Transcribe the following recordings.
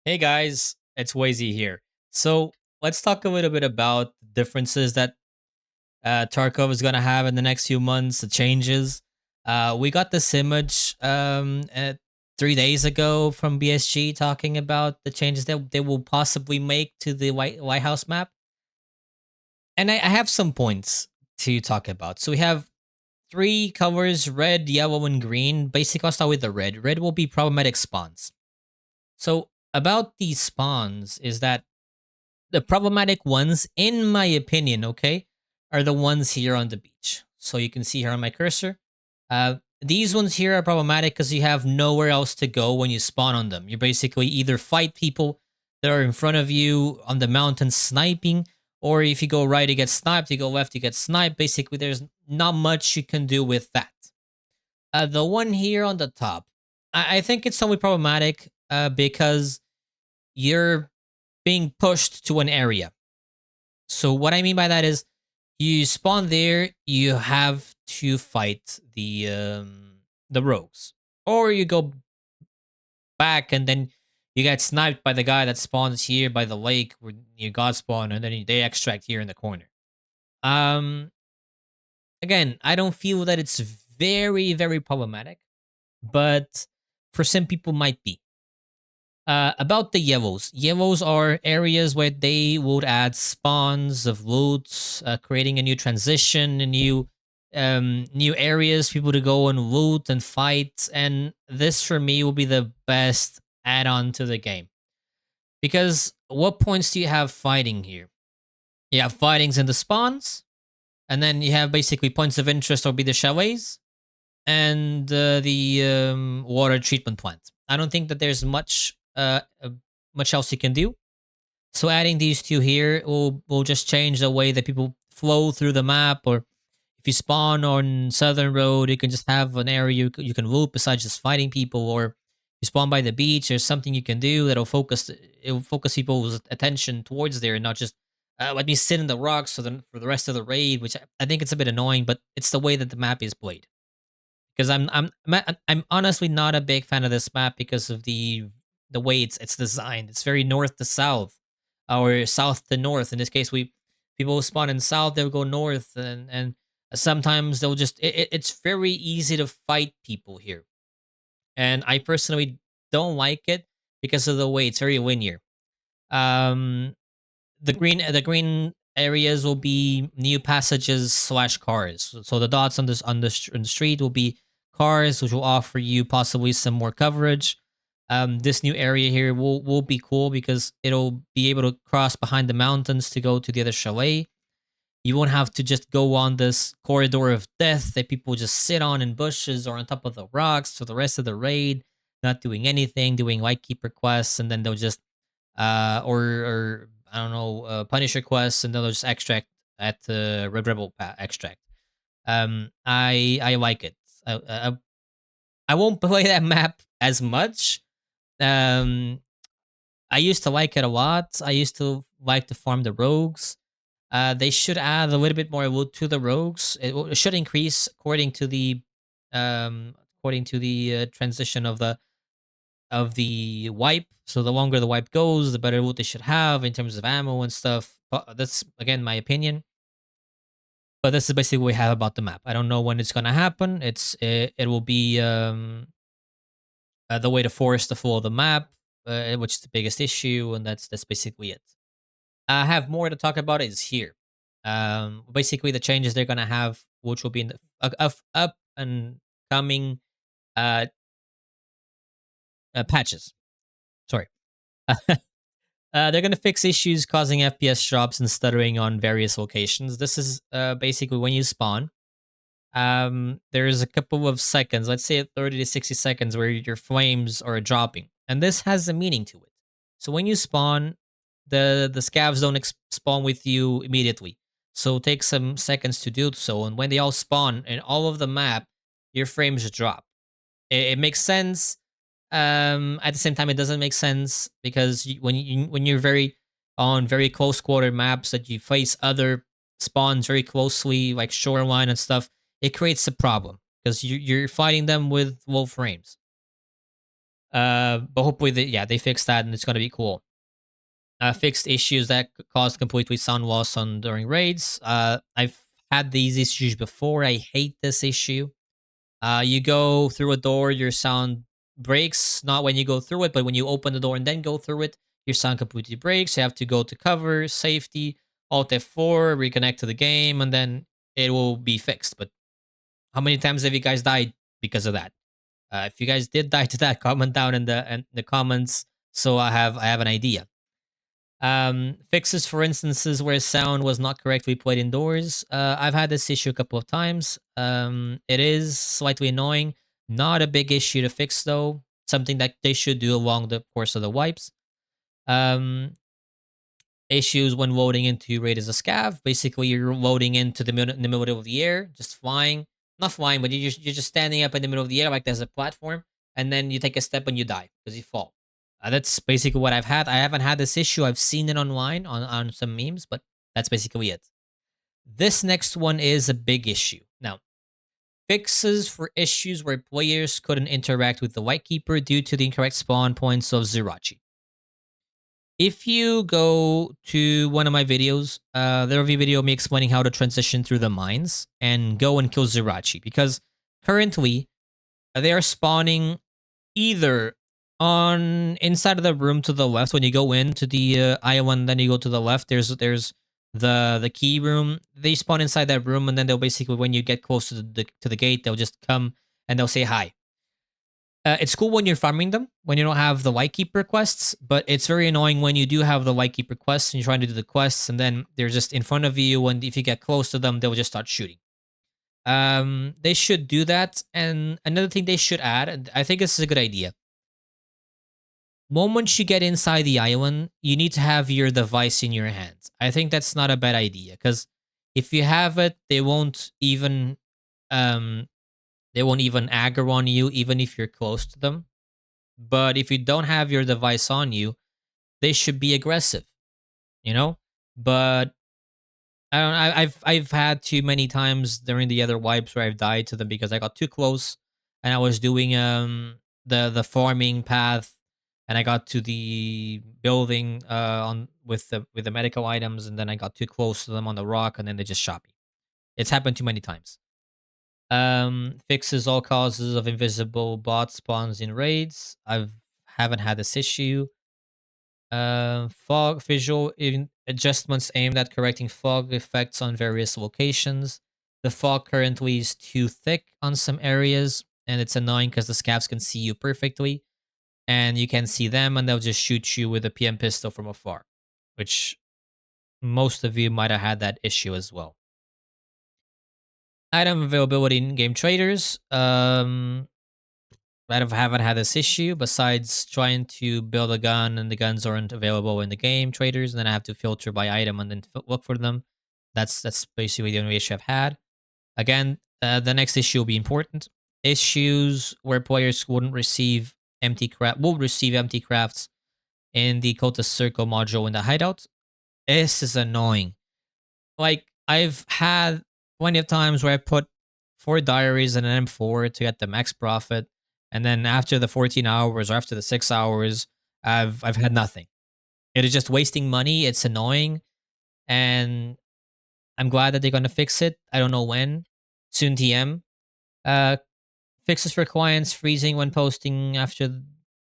Hey guys, it's Wazy here. So let's talk a little bit about the differences that Tarkov is gonna have in the next few months. The changes. We got this image 3 days ago from BSG talking about the changes that they will possibly make to the Lighthouse map, and I have some points to talk about. So we have three colors: red, yellow, and green. Basically, I'll start with the red. Red will be problematic spawns. So about these spawns is that the problematic ones, in my opinion, okay, are the ones here on the beach. So you can see here on my cursor. These ones here are problematic because you have nowhere else to go when you spawn on them. You basically either fight people that are in front of you on the mountain sniping, or if you go right, you get sniped. You go left, you get sniped. Basically, there's not much you can do with that. The one here on the top, I think it's only problematic because you're being pushed to an area. So what I mean by that is you spawn there, you have to fight the rogues. Or you go back and then you get sniped by the guy that spawns here by the lake where you got spawn, and then they extract here in the corner. Um Again, I don't feel that it's very problematic, but for some people might be. About the yellows. Yellows are areas where they would add spawns of loots, creating a new transition, a new areas people to go and loot and fight. And this for me will be the best add-on to the game. Because what points do you have fighting here? You have fightings in the spawns, and then you have basically points of interest or be the chalets and the water treatment plant. I don't think that there's much else you can do. So adding these two here will just change the way that people flow through the map. Or if you spawn on Southern Road, you can just have an area you can loop besides just fighting people. Or you spawn by the beach, there's something you can do that'll focus people's attention towards there and not just let me sit in the rocks for the rest of the raid, which I think it's a bit annoying, but it's the way that the map is played. Because I'm honestly not a big fan of this map because of the way it's designed. It's very north to south, or south to north. In this case, we people spawn in south, they'll go north, and sometimes they'll just it's very easy to fight people here, and I personally don't like it because of the way it's very linear. Um, the green areas will be new passages slash cars. So the dots on on the street will be cars, which will offer you possibly some more coverage. This new area here will be cool because it'll be able to cross behind the mountains to go to the other chalet. You won't have to just go on this corridor of death that people just sit on in bushes or on top of the rocks for the rest of the raid, not doing anything, doing light keeper quests, and then they'll just or I don't know, Punisher quests, and then they'll just extract at the Red Rebel extract. I like it. I won't play that map as much. Um, I used to like it a lot. I used to like to farm the rogues. They should add a little bit more loot to the rogues. It should increase according to the transition of the wipe. So the longer the wipe goes, the better loot they should have in terms of ammo and stuff. But that's again my opinion. But this is basically what we have about the map. I don't know when it's gonna happen. It will be the way to force the flow of the map, which is the biggest issue, and that's basically it. I have more to talk about is here. Basically the changes they're gonna have, which will be in the up and coming uh, patches. Sorry. They're going to fix issues causing FPS drops and stuttering on various locations. This is basically when you spawn. There's a couple of seconds, let's say 30 to 60 seconds, where your flames are dropping, and this has a meaning to it. So when you spawn, the scavs don't spawn with you immediately. So take some seconds to do so, and when they all spawn in all of the map, your frames drop. It makes sense. At the same time, it doesn't make sense because when you're very close quarter maps that you face other spawns very closely, like shoreline and stuff, it creates a problem because you're fighting them with low frames. But hopefully, they fixed that and it's gonna be cool. Fixed issues that cause completely sound loss on during raids. I've had these issues before. I hate this issue. You go through a door, your sound breaks. Not when you go through it, but when you open the door and then go through it, your sound completely breaks. You have to go to cover, safety, Alt F4, reconnect to the game, and then it will be fixed. But how many times have you guys died because of that? If you guys did die to that, comment down in the comments so I have an idea. Fixes for instances where sound was not correctly played indoors. I've had this issue a couple of times. It is slightly annoying. Not a big issue to fix though. Something that they should do along the course of the wipes. Um, Issues when loading into raid as a scav. Basically, you're loading into in the middle of the air, just flying. Not flying, but you're just standing up in the middle of the air like there's a platform, and then you take a step and you die because you fall. That's basically what I've had. I haven't had this issue. I've seen it online on some memes, but that's basically it. This next one is a big issue. Now, fixes for issues where players couldn't interact with the White Keeper due to the incorrect spawn points of Zirachi. If you go to one of my videos, there will be a video of me explaining how to transition through the mines and go and kill Zirachi, because currently they are spawning either on inside of the room to the left when you go into the island, then you go to the left. There's the key room. They spawn inside that room, and then they'll basically, when you get close to the gate, they'll just come and they'll say hi. It's cool when you're farming them, when you don't have the White Keeper quests, but it's very annoying when you do have the White Keeper quests and you're trying to do the quests, and then they're just in front of you, and if you get close to them, they'll just start shooting. They should do that, and another thing they should add, and I think this is a good idea. Once you get inside the island, you need to have your device in your hands. I think that's not a bad idea, because if you have it, um they won't even aggro on you, even if you're close to them. But if you don't have your device on you, they should be aggressive, you know? But I don't I've had too many times during the other wipes where I've died to them because I got too close and I was doing the farming path, and I got to the building on with the medical items, and then I got too close to them on the rock, and then they just shot me. It's happened too many times. Fixes all causes of invisible bot spawns in raids. Haven't had this issue. Fog visual adjustments aimed at correcting fog effects on various locations. The fog currently is too thick on some areas, and it's annoying because the scavs can see you perfectly, and you can see them, and they'll just shoot you with a PM pistol from afar, which most of you might have had that issue as well. Item availability in game traders. I haven't had this issue besides trying to build a gun and the guns aren't available in the game traders, and then I have to filter by item and then look for them. That's basically the only issue I've had. Again, the next issue will be important. Issues where players wouldn't receive will receive empty crafts in the cultist circle module in the hideout. This is annoying. Like, I've had plenty of times where I put 4 diaries and an M4 to get the max profit, and then after the 14 hours or after the 6 hours, I've had nothing. It is just wasting money. It's annoying, and I'm glad that they're gonna fix it. I don't know when. Soon TM. Uh, Fixes for clients freezing when posting after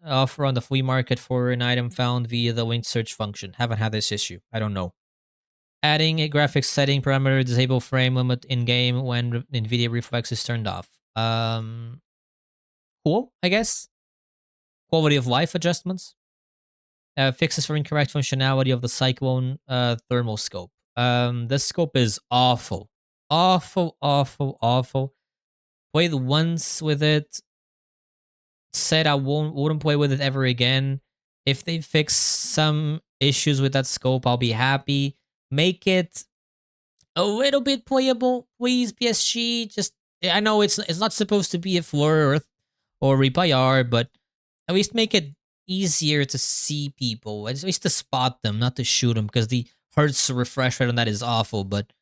offer on the flea market for an item found via the linked search function. Haven't had this issue. I don't know. Adding a graphics setting parameter disable frame limit in game when NVIDIA Reflex is turned off. Cool, I guess. Quality of life adjustments. Fixes for incorrect functionality of the Cyclone thermal scope. This scope is awful. Awful, awful, awful. Played once with it. Said I wouldn't play with it ever again. If they fix some issues with that scope, I'll be happy. Make it a little bit playable, please, PSG. Just, I know it's not supposed to be a floor or repair, but at least make it easier to see people. At least to spot them, not to shoot them, because the hertz refresh rate on that is awful. But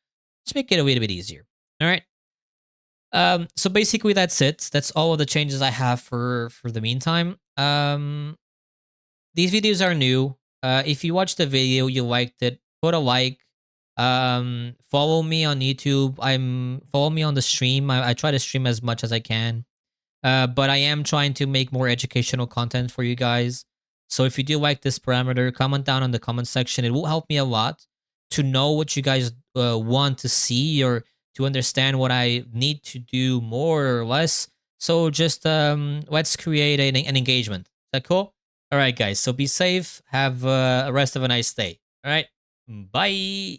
just make it a little bit easier. All right. So basically that's it. That's all of the changes I have for the meantime. These videos are new. If you watched the video, you liked it, put a like. Follow me on YouTube. Follow me on the stream. I try to stream as much as I can. But I am trying to make more educational content for you guys. So if you do like this parameter, comment down in the comment section. It will help me a lot to know what you guys want to see, or to understand what I need to do more or less. So just let's create an engagement. Is that cool? All right, guys. So be safe. Have a rest of a nice day. All right. Bye.